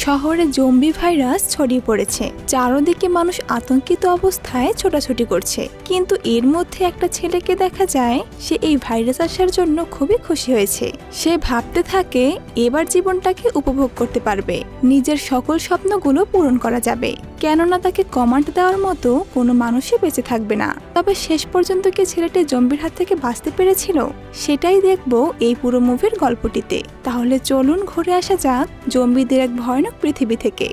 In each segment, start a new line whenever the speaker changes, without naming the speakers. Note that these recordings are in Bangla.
শহরে জম্বি ভাইরাস ছড়িয়ে পড়েছে। চারদিকে মানুষ আতঙ্কিত অবস্থায় ছোটাছুটি করছে, কিন্তু এর মধ্যে একটা ছেলেকে দেখা যায় সে এই ভাইরাস আসার জন্য খুবই খুশি হয়েছে। সে ভাবতে থাকে এবার জীবনটাকে উপভোগ করতে পারবে, নিজের সকল স্বপ্নগুলো পূরণ করা যাবে, কেননা তাকে কমান্ড দেওয়ার মতো কোনো মানুষই বেঁচে থাকবে না। তবে শেষ পর্যন্ত কি ছেলেটি জম্বির হাত থেকে বাঁচতে পেরেছিল, সেটাই দেখব এই পুরো মুভির গল্পটিতে। তাহলে চলুন ঘুরে আসা যাক জম্বিদের এক ভয়ানক পৃথিবী থেকে।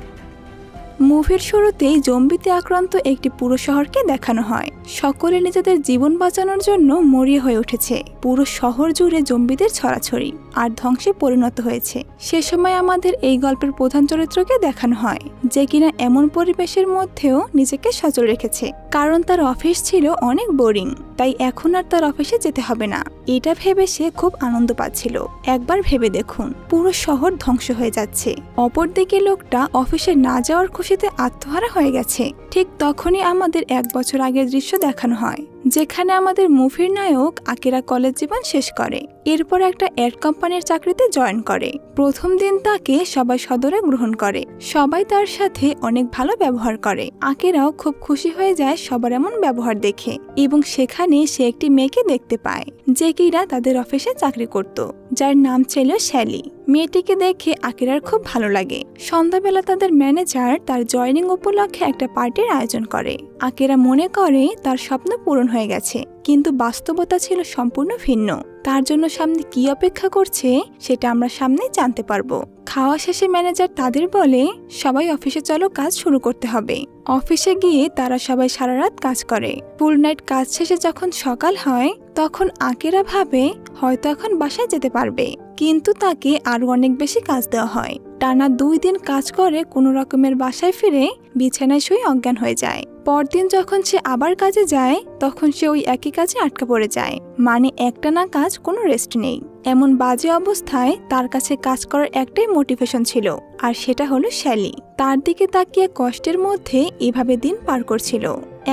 মুভির শুরুতেই জম্বিতে আক্রান্ত একটি পুরো শহরকে দেখানো হয়। সকলে নিজেদের জীবন বাঁচানোর জন্য মরিয়া হয়ে উঠেছে। পুরো শহর জুড়ে জম্বিদের ছড়াছড়ি আর ধ্বংসে পরিণত হয়েছে। সে সময় আমাদের এই গল্পের প্রধান চরিত্রকে দেখানো হয়, যে কিনা এমন পরিবেশের মধ্যেও নিজেকে সচল রেখেছে, কারণ তার অফিস ছিল অনেক বোরিং, তাই এখন আর তার অফিসে যেতে হবে না। এটা ভেবে সে খুব আনন্দ পাচ্ছিল। একবার ভেবে দেখুন, পুরো শহর ধ্বংস হয়ে যাচ্ছে, অপরদিকে লোকটা অফিসে না যাওয়ার খুশিতে আত্মহারা হয়ে গেছে। ঠিক তখনই আমাদের 1 বছর আগের দৃশ্য দেখানো হয়, যেখানে আমাদের মুভির নায়ক আকিরা কলেজ জীবন শেষ করে, এরপর একটা অ্যাড কোম্পানির চাকরিতে জয়েন করে। প্রথম দিন তাকে সবাই সদরে গ্রহণ করে, সবাই তার সাথে অনেক ভালো ব্যবহার করে। আকিরাও খুব খুশি হয়ে যায় সবার এমন ব্যবহার দেখে, এবং সেখানে সে একটি মেয়েকে দেখতে পায় যে কিনা তাদের অফিসে চাকরি করত, যার নাম ছিল শ্যালি। মেয়েটিকে দেখে আকিরার খুব ভালো লাগে। সন্ধ্যাবেলা তাদের ম্যানেজার তার জয়েনিং উপলক্ষে একটা পার্টির আয়োজন করে। আকিরা মনে করে তার স্বপ্ন পূরণ হয়ে গেছে, কিন্তু বাস্তবতা ছিল সম্পূর্ণ ভিন্ন। তার জন্য সামনে কি অপেক্ষা করছে সেটা আমরা সামনে জানতে পারবো। খাওয়া শেষে ম্যানেজার তাদের বলে সবাই অফিসে চলো, কাজ শুরু করতে হবে। অফিসে গিয়ে তারা সবাই সারা রাত কাজ করে। ফুল নাইট কাজ শেষে যখন সকাল হয়, তখন আকিরা ভাবে হয়তো এখন বাসায় যেতে পারবে, কিন্তু তাকে আরো অনেক বেশি কাজ দেওয়া হয়। টানা 2 দিন কাজ করে কোনো রকমের বাসায় ফিরে বিছানায় শুয়ে অজ্ঞান হয়ে যায়। পরদিন যখন সে আবার কাজে যায়, তখন সে ওই একই কাজে আটকা পড়ে যায়। মানে একটানা কাজ, কোনো রেস্ট নেই। এমন বাজে অবস্থায় তার কাছে কাজ করার একটাই মোটিভেশন ছিল, আর সেটা হলো শ্যালি। তার দিকে তাকিয়ে কষ্টের মধ্যে এভাবে দিন পার করছিল।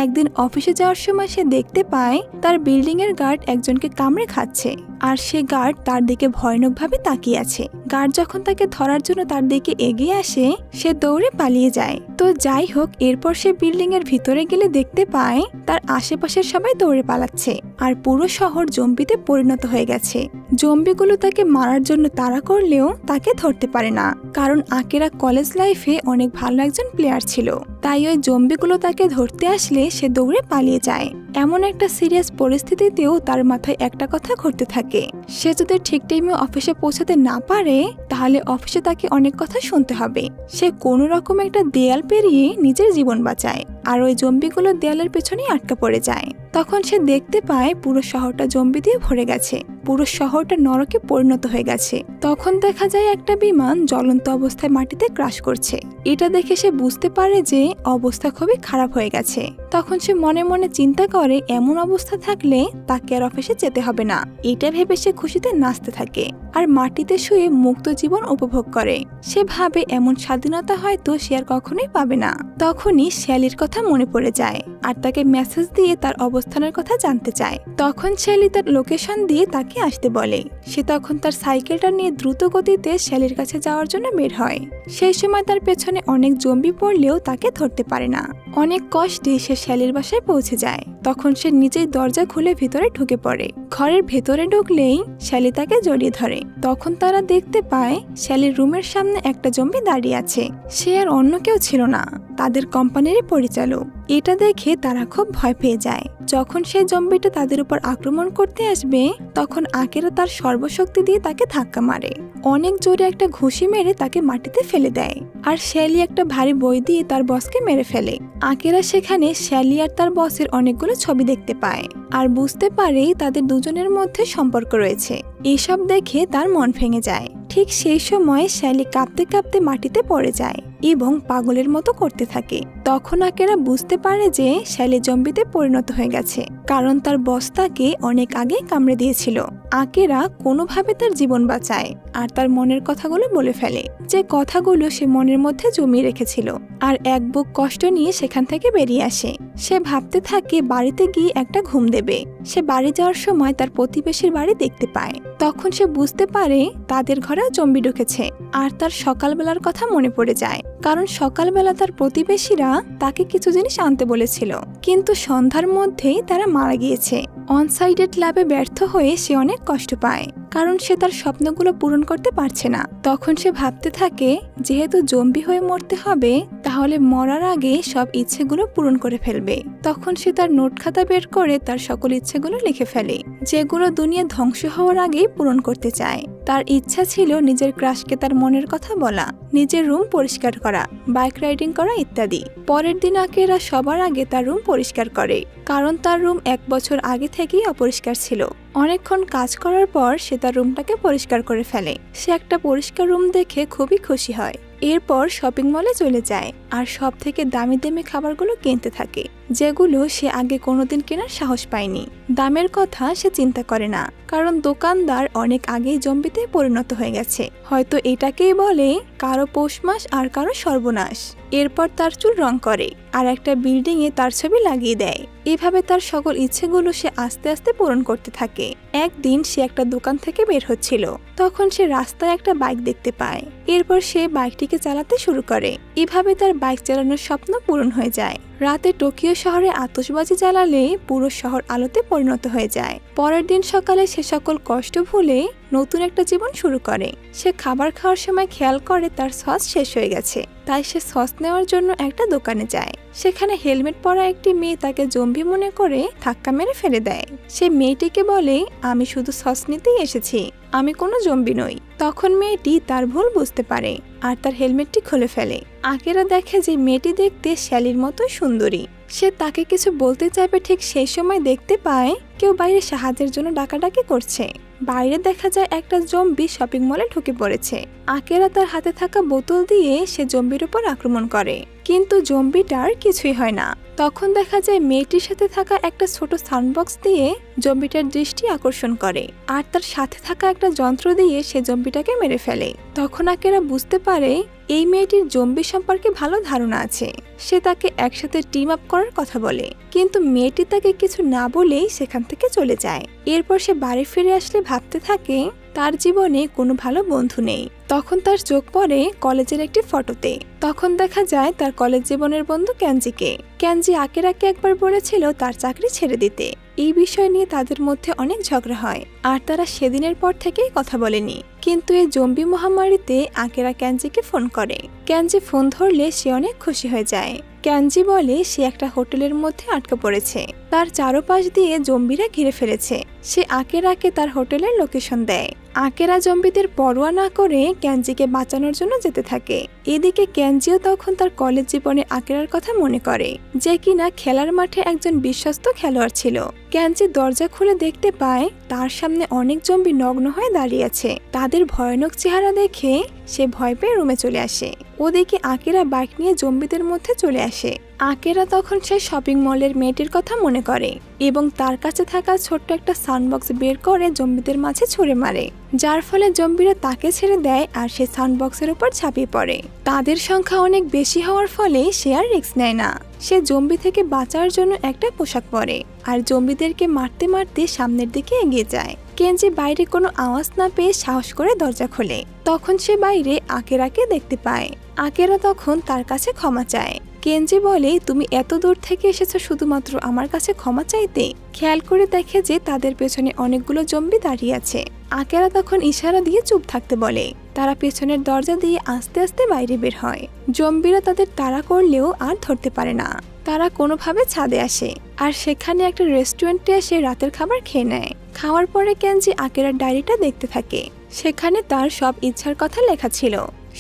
একদিন অফিসে যাওয়ার সময় সে দেখতে পায় তার বিল্ডিং এর গার্ড একজনকে কামড়ে খাচ্ছে, আর সে গার্ড তার দিকে ভয়ানকভাবে তাকিয়ে আছে। গার্ড যখন তাকে ধরার জন্য তার দিকে এগিয়ে আসে, সে দৌড়ে পালিয়ে যায়। তো যাই হোক, এরপর সে বিল্ডিং এর ভিতরে গেলে দেখতে পায় তার আশেপাশের সবাই দৌড়ে পালাচ্ছে, আর পুরো শহর জম্বিতে পরিণত হয়ে গেছে। জম্বিগুলো তাকে মারার জন্য তাড়া করলেও তাকে ধরতে পারে না, কারণ আকিরা কলেজ লাইফে অনেক ভালো একজন প্লেয়ার ছিল। তাই ওই জম্বিগুলো তাকে ধরতে আসলে সে দৌড়ে পালিয়ে যায়। এমন একটা সিরিয়াস পরিস্থিতিতেও তার মাথায় একটা কথা ঘুরতে থাকে, সে যদি ঠিক টাইমে অফিসে পৌঁছাতে না পারে, তাহলে অফিসে তাকে অনেক কথা শুনতে হবে। সে কোনো রকম একটা দেয়াল পেরিয়ে নিজের জীবন বাঁচায়, আর ওই জম্বিগুলো দেয়ালের পেছনেই আটকা পড়ে যায়। তখন সে দেখতে পায় পুরো শহরটা জম্বি দিয়ে ভরে গেছে, পুরো শহরটা নরকে পরিণত হয়ে গেছে। তখন দেখা যায় একটা বিমান জ্বলন্ত অবস্থায় মাটিতে ক্রাশ করছে। এটা দেখে সে বুঝতে পারে যে অবস্থা খুবই খারাপ হয়ে গেছে। তখন সে মনে মনে চিন্তা করে এমন অবস্থা থাকলে তাকে আর অফিসে যেতে হবে না। এটা ভেবে সে খুশিতে নাচতে থাকে আর মাটিতে শুয়ে মুক্ত জীবন উপভোগ করে। সে ভাবে এমন স্বাধীনতা হয়তো সে আর কখনোই পাবে না। তখনই শ্যালির কথা মনে পড়ে যায়, আর তাকে মেসেজ দিয়ে তার অবস্থানের কথা জানতে চায়। তখন শ্যালি তার লোকেশন দিয়ে তাকে আসতে বলে। সে তখন তার সাইকেলটা নিয়ে দ্রুত গতিতে শ্যালির কাছে যাওয়ার জন্য বের হয়। সেই সময় তার পেছনে অনেক জম্বি পড়লেও তাকে ধরতে পারে না। অনেক কষ্টে সে শ্যালির বাসায় পৌঁছে যায়। তখন সে নিজেই দরজা খুলে ভিতরে ঢুকে পড়ে। ঘরের ভেতরে ঢুকলেই শ্যালি তাকে জড়িয়ে ধরে। তখন তারা দেখতে পায় শ্যালির রুমের সামনে একটা জম্বি দাঁড়িয়ে আছে। সে আর অন্য কেউ ছিল না, তাদের কোম্পানিরই পরিচালক। এটা দেখে তারা খুব ভয় পেয়ে যায়। যখন সেই জম্বিটা তাদের উপর আক্রমণ করতে আসবে, তখন আকিরা তার সর্বশক্তি দিয়ে তাকে ধাক্কা মারে। অনেক জোরে একটা ঘুষি মেরে তাকে মাটিতে ফেলে দেয়, আর শ্যালি একটা ভারী বই দিয়ে তার বসকে মেরে ফেলে। আকিরা সেখানে শ্যালি আর তার বসের অনেকগুলো ছবি দেখতে পায়, আর বুঝতে পারে তাদের দুজনের মধ্যে সম্পর্ক রয়েছে। এসব দেখে তার মন ভেঙে যায়। ঠিক সেই সময় শ্যালি কাঁপতে কাঁপতে মাটিতে পড়ে যায় এবং পাগলের মতো করতে থাকে। তখন আকিরা বুঝতে পারে যে শ্যালি জম্বিতে পরিণত হয়ে গেছে। কারণ তার বস তাকে অনেক আগে কামড়ে দিয়েছিল। আকেরা কোনোভাবে তার জীবন বাঁচায় আর তার মনের কথাগুলো বলে ফেলে, যে কথাগুলো সে মনের মধ্যে জমিয়ে রেখেছিল, আর এক বুক কষ্ট নিয়ে সেখান থেকে বেরিয়ে আসে। সে ভাবতে থাকে বাড়িতে গিয়ে একটা ঘুম দেবে। সে বাড়ি যাওয়ার সময় তার প্রতিবেশীর বাড়ি দেখতে পায়। তখন সে বুঝতে পারে তাদের ঘরেও জম্বি ঢুকেছে, আর তার সকালবেলার কথা মনে পড়ে যায়। কারণ সকালবেলা তার প্রতিবেশীরা তাকে কিছু জিনিস আনতে বলেছিল, কিন্তু সন্ধ্যার মধ্যেই তারা মারা গিয়েছে। অনসাইডেড ল্যাবে ব্যর্থ হয়ে সে অনেক কষ্ট পায়, কারণ সে তার স্বপ্নগুলো পূরণ করতে পারছে না। তখন সে ভাবতে থাকে যেহেতু জম্বি হয়ে মরতে হবে, তাহলে মরার আগে সব ইচ্ছেগুলো পূরণ করে ফেলবে। তখন সে তার নোট খাতা বের করে তার সকল ইচ্ছেগুলো লিখে ফেলে, যেগুলো দুনিয়া ধ্বংস হওয়ার আগেই পূরণ করতে চায়। তার ইচ্ছা ছিল নিজের ক্রাশকে তার মনের কথা বলা, নিজের রুম পরিষ্কার করা, বাইক রাইডিং করা ইত্যাদি। পরের দিন আকেরা সবার আগে তার রুম পরিষ্কার করে, কারণ তার রুম 1 বছর আগে থেকেই অপরিষ্কার ছিল। অনেকক্ষণ কাজ করার পর সে তার রুমটাকে পরিষ্কার করে ফেলে। সে একটা পরিষ্কার রুম দেখে খুবই খুশি হয়। এরপর শপিং মলে চলে যায় আর সব থেকে দামি দামি খাবারগুলো কিনতে থাকে, যেগুলো সে আগে কোনোদিন কেনার সাহস পায়নি। দামের কথা সে চিন্তা করে না, কারণ দোকানদার অনেক আগেই জম্বিতে পরিণত হয়ে গেছে। হয়তো এটাকেই বলে কারো পৌষ মাস আর কারো সর্বনাশ। এরপর তার চুল রং করে আর একটা বিল্ডিং এ তার ছবি লাগিয়ে দেয়। এভাবে তার সকল ইচ্ছেগুলো সে আস্তে আস্তে পূরণ করতে থাকে। একদিন সে একটা দোকান থেকে বের হচ্ছিল, তখন সে রাস্তায় একটা বাইক দেখতে পায়। এরপর সে বাইকটিকে চালাতে শুরু করে। এভাবে তার বাইক চালানোর স্বপ্ন পূরণ হয়ে যায়। রাতে টোকিও শহরে আতশবাজি জ্বালালে পুরো শহর আলোতে পরিণত হয়ে যায়। পরের দিন সকালে সে সকল কষ্ট ভুলে নতুন একটা জীবন শুরু করে। সে খাবার খাওয়ার সময় খেয়াল করে তার সস শেষ হয়ে গেছে, তাই সে সস নেওয়ার জন্য একটা দোকানে যায়। সেখানে হেলমেট পরা একটি মেয়ে তাকে জম্বি মনে করে ধাক্কা মেরে ফেলে দেয়। সে মেয়েটিকে বলে, আমি শুধু সস নিতেই এসেছি, আমি কোনো জম্বি নই। তখন মেয়েটি তার ভুল বুঝতে পারে আর তার হেলমেটটি খুলে ফেলে। আকেরা দেখে যে মেয়েটি দেখতে শ্যালির মতো সুন্দরী। সে তাকে কিছু বলতে চাইবে, ঠিক সেই সময় দেখতে পায় কেউ বাইরে সাহায্যের জন্য ডাকাডাকি করছে। বাইরে দেখা যায় একটা জম্বি শপিং মলে ঢুকে পড়েছে। আকেরা তার হাতে থাকা বোতল দিয়ে সে জম্বির উপর আক্রমণ করে, কিন্তু জম্বিটার কিছুই হয় না। তখন দেখা যায় মেয়েটির সাথে থাকা একটা ছোট সাউন্ডবক্স দিয়ে জম্বিটার দৃষ্টি আকর্ষণ করে, আর তার সাথে থাকা একটা যন্ত্র দিয়ে সে জম্বিটাকে মেরে ফেলে। তখন আকেরা বুঝতে পারে এই মেয়েটির জম্বি সম্পর্কে ভালো ধারণা আছে। সে তাকে একসাথে টিম আপ করার কথা বলে, কিন্তু মেয়েটি তাকে কিছু না বলেই সেখান থেকে চলে যায়। এরপর সে বাড়ি ফিরে আসলে ভাবতে থাকে তার জীবনে কোনো ভালো বন্ধু নেই। তখন তার চোখ পড়ে কলেজের একটি ফটোতে। তখন দেখা যায় তার কলেজ জীবনের বন্ধু ক্যানজিকে। ক্যানজি আকেরাকে একবার বলেছিল তার চাকরি ছেড়ে দিতে। এই বিষয় নিয়ে তাদের মধ্যে অনেক ঝগড়া হয়, আর তারা সেদিনের পর থেকেই কথা বলেনি। কিন্তু এই জম্বি মহামারীতে আকেরা ক্যানজিকে ফোন করে। ক্যানজি ফোন ধরলে সে অনেক খুশি হয়ে যায়। ক্যানজি বলে সে একটা হোটেলের মধ্যে আটকা পড়েছে, তার চারপাশ দিয়ে জম্বিরা ঘিরে ফেলেছে। সে আকেরাকে তার হোটেলের লোকেশন দেয়। আকেরা জম্বিদের পরোয়া না করে ক্যানজিকে বাঁচানোর জন্য যেতে থাকে। এদিকে ক্যানজিও তখন তার কলেজ জীবনে আকেরার কথা মনে করে, যে কিনা খেলার মাঠে একজন বিশ্বস্ত খেলোয়াড় ছিল। ক্যানজি দরজা খুলে দেখতে পায় তার সামনে অনেক জম্বি নগ্ন হয়ে দাঁড়িয়ে আছে। তাদের ভয়ানক চেহারা দেখে সে ভয় পেয়ে রুমে চলে আসে। ওদিকে আকেরা বাইক নিয়ে জম্বিদের মধ্যে চলে আসে। আকেরা তখন সে শপিং মলের মেয়েটির কথা মনে করে এবং তার কাছে থাকা ছোট্ট একটা সাউন্ডবক্স বের করে জম্বিদের মাঝে ছুঁড়ে মারে, যার ফলে জম্বিরা তাকে ছেড়ে দেয় আর সে সাউন্ডবক্সের উপর ঝাঁপিয়ে পড়ে। তাদের সংখ্যা অনেক বেশি হওয়ার ফলে সে আর রিস্ক নেয় না। সে জম্বি থেকে বাঁচার জন্য একটা পোশাক পরে আর জম্বিদেরকে মারতে মারতে সামনের দিকে এগিয়ে যায়। কেনজি বাইরে কোনো আওয়াজ না পেয়ে সাহস করে দরজা খোলে। তখন সে বাইরে আকেরাকে দেখতে পায়। আকেরা তখন তার কাছে ক্ষমা চায়। কেনজি বলে, তুমি এত দূর থেকে এসেছো শুধুমাত্র আমার কাছে ক্ষমা চাইতে? খেয়াল করে দেখে যে তাদের পেছনে অনেকগুলো জম্বি দাঁড়িয়ে আছে। আকেরা তখন ইশারা দিয়ে চুপ থাকতে বলে। তারা পেছনের দরজা দিয়ে আস্তে আস্তে বাইরে বের হয়। জম্বিরা তাদের তাড়া করলেও আর ধরতে পারে না। তারা কোনোভাবে ছাদে আসে আর সেখানে একটা রেস্টুরেন্টে এসে রাতের খাবার খেয়ে নেয়। খাওয়ার পরে কেনজি আকেরার ডায়েরিটা দেখতে থাকে। সেখানে তার সব ইচ্ছার কথা লেখা ছিল।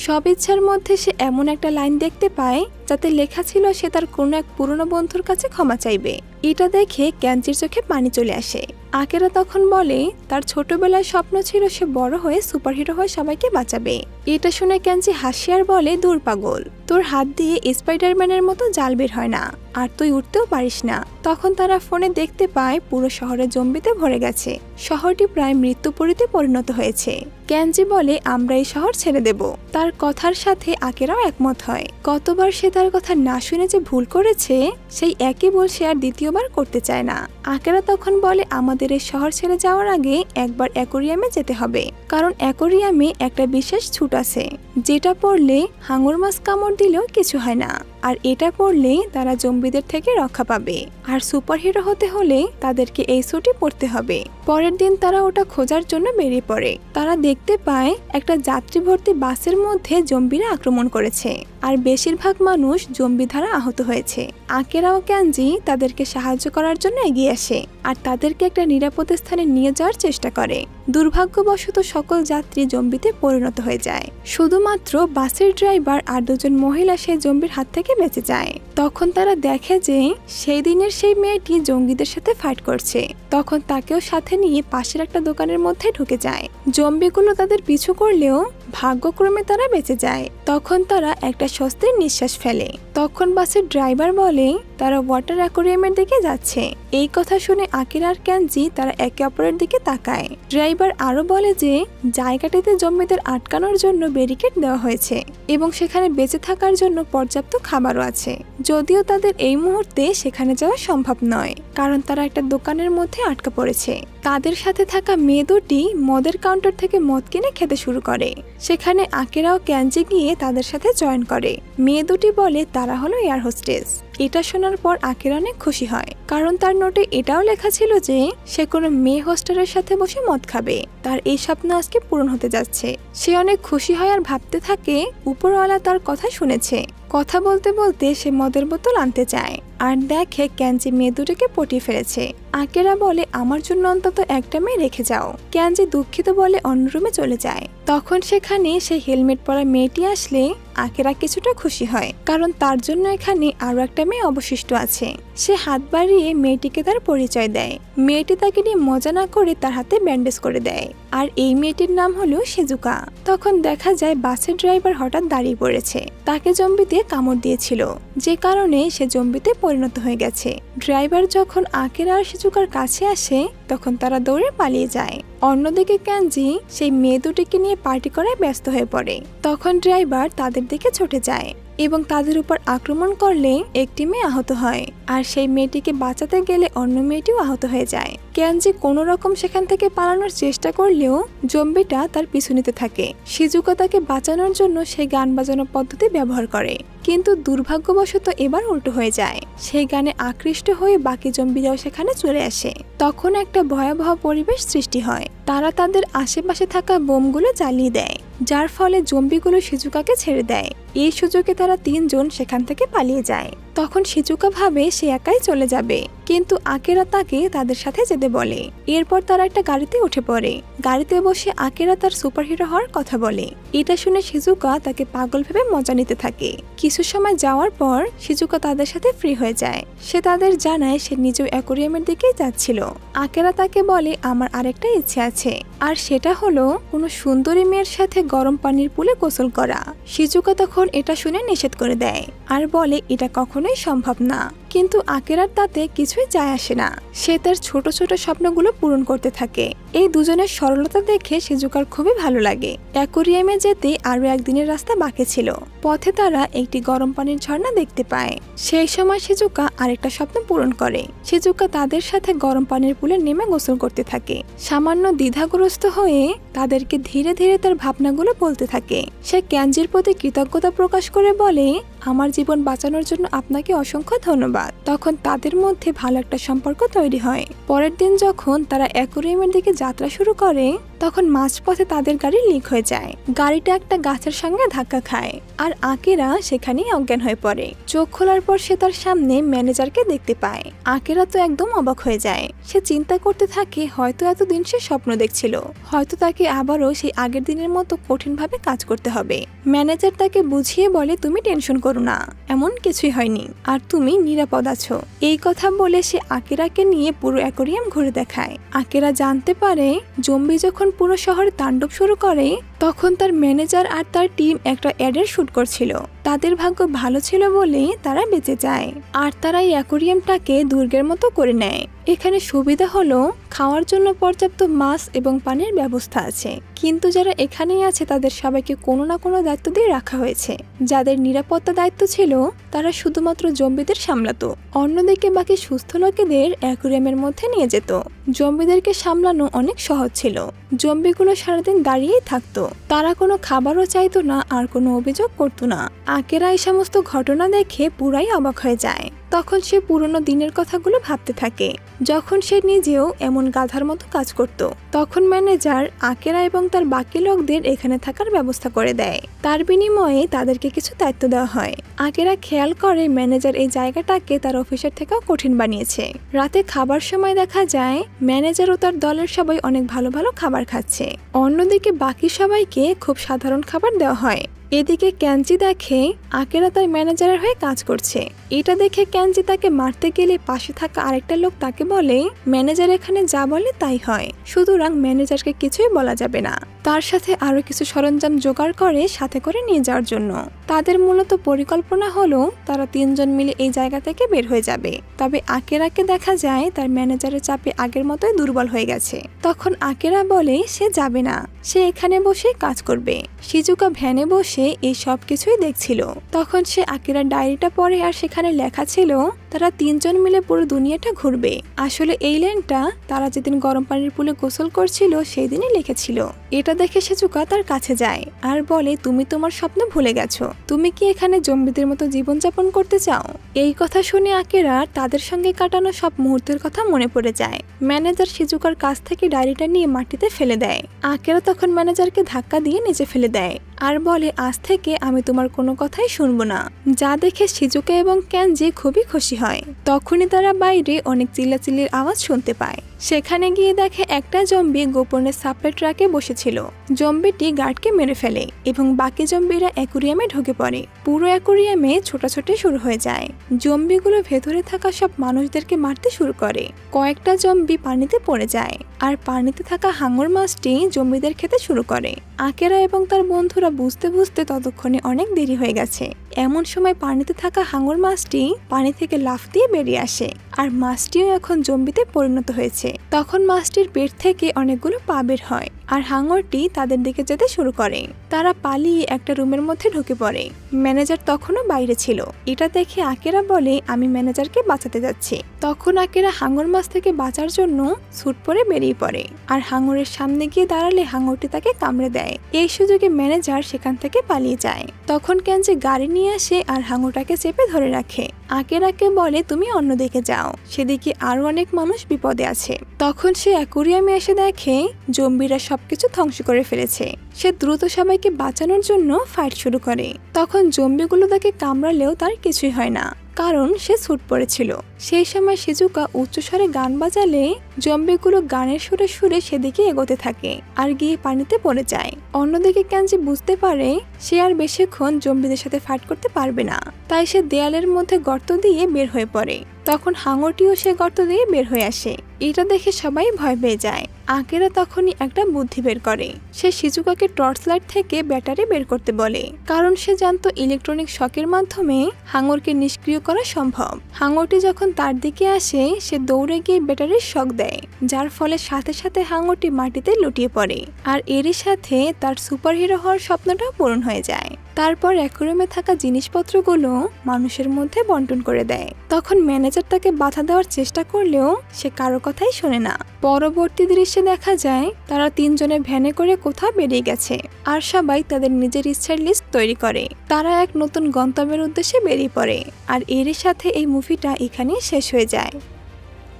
সব ইচ্ছার মধ্যে সে এমন একটা লাইন দেখতে পায় যাতে লেখা ছিল সে তার কোনো এক পুরনো বন্ধুর কাছে ক্ষমা চাইবে। এটা দেখে কেনজির চোখে পানি চলে আসে। আকেরা তখন বলে তার ছোটবেলায় স্বপ্ন ছিল সে বড় হয়ে সুপারহিরো হয়ে সবাইকে বাঁচাবে। এটা শুনে কেনজি হাসি আর বলে, দূর পাগল, তোর হাত দিয়ে স্পাইডারম্যানের মতো জাল বের হয় না, আর তুই উঠতেও পারিস না। তখন তারা ফোনে দেখতে পায় পুরো শহরে জম্বিতে ভরে গেছে, শহরটি প্রায় মৃত্যুপুরীতে পরিণত হয়েছে। কেনজি বলে আমরা এই শহর ছেড়ে দেব। তার কথার সাথে আকেরাও একমত হয়। কতবার সে তার কথা না শুনে যে ভুল করেছে সেই একই ভুল সে আর দ্বিতীয়বার করতে চায় না। আকেরা তখন বলে আমাদের এই শহর ছেড়ে যাওয়ার আগে একবার অ্যাকোরিয়ামে যেতে হবে, কারণ অ্যাকোরিয়ামে একটা বিশেষ ছুট আছে যেটা পড়লে হাঙর মাছ কামড় দিলেও কিছু হয় না, আর এটা পড়লে তারা জম্বিদের থেকে রক্ষা পাবে। আর সুপারহিরো হতে হলে তাদেরকে এই স্যুটই পরতে হবে। পরের দিন তারা ওটা খোঁজার জন্য বেরিয়ে পড়ে। তারা দেখতে পায় একটা যাত্রী ভর্তি বাসের মধ্যে জম্বিরা আক্রমণ করেছে, আর বেশিরভাগ মানুষ জম্বি দ্বারা আহত হয়েছে। আকেরা ও কেনজি তাদেরকে সাহায্য করার জন্য এগিয়ে আসে আর তাদেরকে একটা নিরাপদ স্থানে নিয়ে যাওয়ার চেষ্টা করে। দুর্ভাগ্যবশত সকল যাত্রী জম্বিতে পরিণত হয়ে যায়। শুধুমাত্র বাসের ড্রাইভার আর দুজন মহিলা সেই জম্বির হাত থেকে বেঁচে যায়। তখন তারা দেখে যে সেই দিনের সেই মেয়েটি জঙ্গিদের সাথে ফাইট করছে। তখন তাকেও সাথে নিয়ে পাশের একটা দোকানের মধ্যে ঢুকে যায়। জম্বিগুলো তাদের পিছু করলেও ভাগ্যক্রমে তারা বেঁচে যায়। তখন তারা একটা স্বস্তির নিঃশ্বাস ফেলে। তখন বাসের ড্রাইভার বলে তারা ওয়াটার অ্যাকোরিয়ামের দিকে যাচ্ছে। এই কথা শুনে আকিরা আর কেনজি তারা একে অপরের দিকে তাকায়। ড্রাইভার আরো বলে যে জায়গাটিতে জম্বিদের আটকানোর জন্য ব্যারিকেড দেওয়া হয়েছে এবং সেখানে বেঁচে থাকার জন্য পর্যাপ্ত খাবারও আছে, যদিও তাদের এই মুহূর্তে সেখানে যাওয়া সম্ভব নয় কারণ তারা একটা দোকানের মধ্যে আটকা পড়েছে। তাদের সাথে থাকা মেয়ে দুটি মদের কাউন্টার থেকে মদ কিনে খেতে শুরু করে। সেখানে আকিরা ও কেনজি গিয়ে তাদের সাথে জয়েন করে। মেয়ে দুটি বলে তারা হলো এয়ার হোস্টেস। এটা শোনার পর আকিরা অনেক খুশি হয় কারণ তার নোটে এটাও লেখা ছিল যে সে কোনো মেয়ে হোস্টেলের সাথে বসে মদ খাবে। তার এই স্বপ্ন আজকে পূরণ হতে যাচ্ছে। সে অনেক খুশি হয় আর ভাবতে থাকে উপরওয়ালা তার কথা শুনেছে। কথা বলতে বলতে সে মদের বোতল আনতে চায় আর দেখে কেনজি মেয়ে দুটোকে পটিয়ে ফেলেছে। আকিরা বলে আমার জন্য অন্তত একটা মেয়ে রেখে যাও। কেনজি দুঃখিত বলে অন্য রুমে চলে যায়। তখন সেখানে সেই হেলমেট পরা মেয়েটি আসলে আকিরা কিছুটা খুশি হয় কারণ তার জন্য এখানে আরো একটা মেয়ে অবশিষ্ট আছে। সে হাত বাড়িয়ে মেয়েটিকে তার পরিচয় দেয়। মেয়েটি তাকে নিয়ে মজা না করে তার হাতে ব্যান্ডেজ করে দেয়। আর এই মেয়েটির নাম হলো শিজুকা। তখন দেখা যায় বাসের ড্রাইভার হঠাৎ দাঁড়িয়ে পড়েছে। তাকে জম্বিতে কামড় দিয়েছিল, যে কারণে সে জম্বিতে পরিণত হয়ে গেছে। ড্রাইভার যখন আকিরা আর শিজুকার কাছে আসে তখন তারা দৌড়ে পালিয়ে যায়। অন্যদিকে কেনজি সেই মেয়ে দুটিকে নিয়ে পার্টি করায় ব্যস্ত হয়ে পড়ে। তখন ড্রাইভার তাদের দিকে ছুটে যায় এবং তাদের উপর আক্রমণ করলে একটি মেয়ে আহত হয় আর সেই মেয়েটিকে বাঁচাতে গেলে অন্য মেয়েটিও আহত হয়ে যায়। কেনজি কোনো রকম সেখান থেকে পালানোর চেষ্টা করলেও জম্বিটা তার পিছু নিতে থাকে। শিজুকা তাকে বাঁচানোর জন্য সেই গান বাজানোর পদ্ধতি ব্যবহার করে, কিন্তু দুর্ভাগ্যবশত এবার উল্টো হয়ে যায়। সেই গানে আকৃষ্ট হয়ে বাকি জম্বিরাও সেখানে চলে আসে। তখন একটা ভয়াবহ পরিবেশ সৃষ্টি হয়। তারা তাদের আশেপাশে থাকা বোমগুলো জ্বালিয়ে দেয়, যার ফলে জম্বিগুলো শিজুকাকে ছেড়ে দেয়। এই সুযোগে তারা তিনজন সেখান থেকে পালিয়ে যায়। তখন শিজুকা ভাবে সে একাই চলে যাবে, কিন্তু আকিরা তাকে তাদের সাথে যেতে বলে। এরপর তারা একটা গাড়িতে উঠে পড়ে। গাড়িতে বসে আকিরা তার সুপারহিরো হওয়ার কথা বলে। এটা শুনে শিজুকা তাকে পাগল ভেবে মজা নিতে থাকে। কিছু সময় যাওয়ার পর শিজুকা তাদের সাথে ফ্রি হয়ে যায়। সে তাদের জানায় সে নিজেও অ্যাকোরিয়ামের দিকে যাচ্ছিল। আকিরা তাকে বলে আমার আরেকটা ইচ্ছে আছে, আর সেটা হলো কোনো সুন্দরী মেয়ের সাথে গরম পানির পুলে গোসল করা। শিজুকা তখন এটা শুনে নিষেধ করে দেয় আর বলে এটা কখনোই সম্ভব না। কিন্তু আকিরার তাতে কিছুই যায় আসে না। সে তার ছোট ছোট স্বপ্নগুলো পূরণ করতে থাকে। এই দুজনের সরলতা দেখে শিজুকার খুবই ভালো লাগে। অ্যাকোরিয়ামে যেতে আরো একদিনের রাস্তা বাকি ছিল। পথে তারা একটি গরম পানির ঝর্ণা দেখতে পায়। সেই সময় শিজুকা আরেকটা স্বপ্ন পূরণ করে। শিজুকা তাদের সাথে গরম পানির পুলে নেমে গোসল করতে থাকে। সামান্য দ্বিধাগ্রস্ত হয়ে তাদেরকে ধীরে ধীরে তার ভাবনাগুলো বলতে থাকে। সে কেনজির প্রতি কৃতজ্ঞতা প্রকাশ করে বলে আমার জীবন বাঁচানোর জন্য আপনাকে অসংখ্য ধন্যবাদ। তখন তাদের মধ্যে ভালো একটা সম্পর্ক তৈরি হয়। পরের দিন যখন তারা অ্যাকোরিয়ামের দিকে যাত্রা শুরু করে তখন মাঝপথে তাদের গাড়ি লিক হয়ে যায়। গাড়িটা একটা গাছের সঙ্গে ধাক্কা খায় আর আকেরা সেখানেই অজ্ঞান হয়ে পড়ে। চোখ খোলার পর সে তার সামনে ম্যানেজারকে দেখতে পায়। আকেরা তো একদম অবাক হয়ে যায়। সে চিন্তা করতে থাকে হয়তো এতদিন সে স্বপ্ন দেখছিল, হয়তো তাকে আবারও সেই আগের দিনের মতো কঠিনভাবে কাজ করতে হবে। ম্যানেজার তাকে বুঝিয়ে বলে, তুমি টেনশন করো না, এমন কিছুই হয়নি আর তুমি নিরাপদ আছো। এই কথা বলে সে আকেরাকে নিয়ে পুরো অ্যাকোয়ারিয়াম ঘুরে দেখায়। আকেরা জানতে পারে জম্বি যখন পুরো শহরে তাণ্ডব শুরু করে তখন তার ম্যানেজার আর তার টিম একটা অ্যাডের শুট করছিল। তাদের ভাগ্য ভালো ছিল বলে তারা বেঁচে যায় আর তারা এই অ্যাকোয়ারিয়ামটাকে দুর্গের মতো করে নেয়। এখানে সুবিধা হলো খাওয়ার জন্য পর্যাপ্ত মাছ এবং পানির ব্যবস্থা আছে, কিন্তু যারা এখানেই আছে তাদের সবাইকে কোনো না কোনো দায়িত্ব দিয়ে রাখা হয়েছে। যাদের নিরাপত্তা দায়িত্ব ছিল তারা শুধুমাত্র জম্বিদের সামলাতো, অন্যদিকে বাকি সুস্থ লোকেদের অ্যাকোয়ারিয়ামের মধ্যে নিয়ে যেত। জম্বিদেরকে সামলানো অনেক সহজ ছিল। জম্বিগুলো সারাদিন দাঁড়িয়েই থাকতো, তারা কোনো খাবারও চাইতো না আর কোনো অভিযোগ করতো না। আকেরা এই সমস্ত ঘটনা দেখে পুরাই অবাক হয়ে যায়। তখন সে পুরনো দিনের কথাগুলো ভাবতে থাকে, যখন সে নিজেও এমন গাধার মতো কাজ করত। তখন ম্যানেজার আকেরা এবং তার বাকি লোকদের এখানে থাকার ব্যবস্থা করে দেয়। তার বিনিময়ে তাদেরকে কিছু দায়িত্ব দেওয়া হয়। আকেরা খেয়াল করে ম্যানেজার এই জায়গাটাকে তার অফিসের থেকেও কঠিন বানিয়েছে। রাতে খাবার সময় দেখা যায় ম্যানেজার ও তার দলের সবাই অনেক ভালো ভালো খাবার খাচ্ছে, অন্যদিকে বাকি সবাইকে খুব সাধারণ খাবার দেওয়া হয়। এদিকে ক্যাঞ্চি দেখে আকেরা তার ম্যানেজারের হয়ে কাজ করছে। এটা দেখে ক্যাঞ্চি তাকে মারতে গেলে পাশে থাকা আরেকটা লোক তাকে বলে, ম্যানেজার এখানে যা বলে তাই হয়, সুতরাং ম্যানেজারকে কিছুই বলা যাবে না। তার সাথে আরো কিছু সরঞ্জাম জোগাড় করে সাথে করে নিয়ে যাওয়ার জন্য। তাদের মূলত পরিকল্পনা হলো তারা তিনজন মিলে এই জায়গা থেকে বের হয়ে যাবে। তবে আকেরাকে দেখা যায় তার ম্যানেজারের চাপে আগের মতোই দুর্বল হয়ে গেছে। তখন আকেরা বলে সে যাবে না, সে এখানে বসে কাজ করবে। শিজুকা ভ্যানে বসে এই সব কিছুই দেখছিল। তখন সে আকেরার ডায়েরিটা পড়ে আর সেখানে লেখা ছিল তারা তিনজন মিলে পুরো দুনিয়াটা ঘুরবে। আসলে এই লাইনটা তারা যেদিন গরম পানির পুলে গোসল করছিল সেই দিনই লিখেছিল। এটা দেখে শিজুকা তার কাছে যায় আর বলে, তুমি তোমার স্বপ্ন ভুলে গেছো, তুমি কি এখানে জম্বিদের মতো জীবনযাপন করতে চাও? এই কথা শুনে আকেরা তাদের সঙ্গে কাটানো সব মুহূর্তের কথা মনে পড়ে যায়। ম্যানেজার শিজুকার কাছ থেকে ডায়েরিটা নিয়ে মাটিতে ফেলে দেয়। আকেরা তখন ম্যানেজারকে ধাক্কা দিয়ে নিচে ফেলে দেয় আর বলে, আজ থেকে আমি তোমার কোনো কথাই শুনবো না। যা দেখে শিজুকা এবং ক্যাঞ্জি খুবই খুশি হয়। তখনই তারা বাইরে অনেক চিল্লাচিল্লির আওয়াজ শুনতে পায়। সেখানে গিয়ে দেখে একটা জম্বি গোপনে সাপ্লাই ট্রাকে বসেছিল। জম্বিটি গার্ডকে মেরে ফেলে এবং বাকি জম্বিরা অ্যাকোয়ারিয়ামে ঢুকে পড়ে। পুরো অ্যাকোয়ারিয়ামে ছোটাছুটি শুরু হয়ে যায়। জম্বিগুলো ভেতরে থাকা সব মানুষদেরকে মারতে শুরু করে। কয়েকটা জম্বি পানিতে পড়ে যায় আর পানিতে থাকা হাঙর মাছটি জম্বিদের খেতে শুরু করে। আকেরা এবং তার বন্ধুরা বুঝতে বুঝতে ততক্ষণে অনেক দেরি হয়ে গেছে। এমন সময় পানিতে থাকা হাঙর মাছটি পানি থেকে লাফ দিয়ে বেরিয়ে আসে আর মাছটিও এখন জম্বিতে পরিণত হয়েছে। তখন মাছটির পেট থেকে অনেকগুলো পা বের হয় আর হাঙরটি তাদের দিকে যেতে শুরু করে। তারা পালিয়ে একটা রুমের মধ্যে ঢুকে পড়ে। ম্যানেজার তখনও বাইরে ছিল। এটা দেখে আকেরা বলে, আমি ম্যানেজারকে বাঁচাতে যাচ্ছি। তখন আকেরা হাঙর মাছ থেকে বাঁচার জন্য ছুট পরে বেরিয়ে পড়ে আর হাঙরের সামনে গিয়ে দাঁড়ালে হাঙরটি তাকে কামড়ে দেয়। এই সুযোগে ম্যানেজার সেখান থেকে পালিয়ে যায়। তখন ক্যাঞ্চি গাড়ি নিয়ে আসে আর হাঙরটাকে চেপে ধরে রাখে। আকেরাকে বলে, তুমি অন্যদিকে যাও, সেদিকে আরো অনেক মানুষ বিপদে আছে। তখন সে অ্যাকোয়ারিয়ামে এসে দেখে জম্বিরা সবকিছু ধ্বংস করে ফেলেছে। সে দ্রুত সবাইকে বাঁচানোর জন্য ফাইট শুরু করে। তখন জম্বিগুলো তাকে কামড়ালেও তার কিছুই হয় না, কারণ সে ছুট পড়েছিল। সেই সময় শিজুকা উচ্চস্বরে গান বাজালে জম্বিগুলো গানের সুরে সুরে সেদিকে এগোতে থাকে আর গিয়ে পানিতে পড়ে যায়। অন্যদিকে ক্যাঞ্চি বুঝতে পারে সে আর বেশিক্ষণ জম্বিদের সাথে ফাইট করতে পারবে না, তাই সে দেয়ালের মধ্যে গর্ত দিয়ে বের হয়ে পড়ে। তখন হাঙরটিও সে গর্ত দিয়ে বের হয়ে আসে। এটা দেখে সবাই ভয় পেয়ে যায়। আকেরা তখনই একটা বুদ্ধি বের করে। সে শিজুকাকে টর্চ লাইট থেকে ব্যাটারি বের করতে বলে, কারণ সে জানতো ইলেকট্রনিক শকের মাধ্যমে হাঙরকে নিষ্ক্রিয় করা সম্ভব। হাঙরটি যখন তার দিকে আসে সে দৌড়ে গিয়ে ব্যাটারির শক দেয়, যার ফলে সাথে সাথে হাঙরটি মাটিতে লুটিয়ে পড়ে আর এরই সাথে তার সুপারহিরো হওয়ার স্বপ্নটাও পূরণ হয়ে যায়। তারপর অ্যাকোয়ারিয়ামে থাকা জিনিসপত্রগুলো মানুষের মধ্যে বন্টন করে দেয়। তখন ম্যানেজার তাকে বাধা দেওয়ার চেষ্টা করলেও সে কারো কথাই শোনে না। পরবর্তী দৃশ্যে দেখা যায় তারা তিনজনে ভ্যানে করে কোথাও বেরিয়ে গেছে আর সবাই তাদের নিজের ইচ্ছার লিস্ট তৈরি করে। তারা এক নতুন গন্তব্যের উদ্দেশ্যে বেরিয়ে পড়ে আর এরই সাথে এই মুভিটা এখানেই শেষ হয়ে যায়।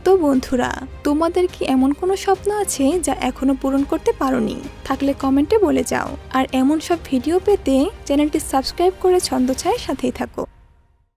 তো বন্ধুরা, তোমাদের কি এমন কোনো স্বপ্ন আছে যা এখনো পূরণ করতে পারোনি? থাকলে কমেন্টে বলে যাও। আর এমন সব ভিডিও পেতে চ্যানেলটি সাবস্ক্রাইব করে ছন্দছায়ার সাথেই থাকো।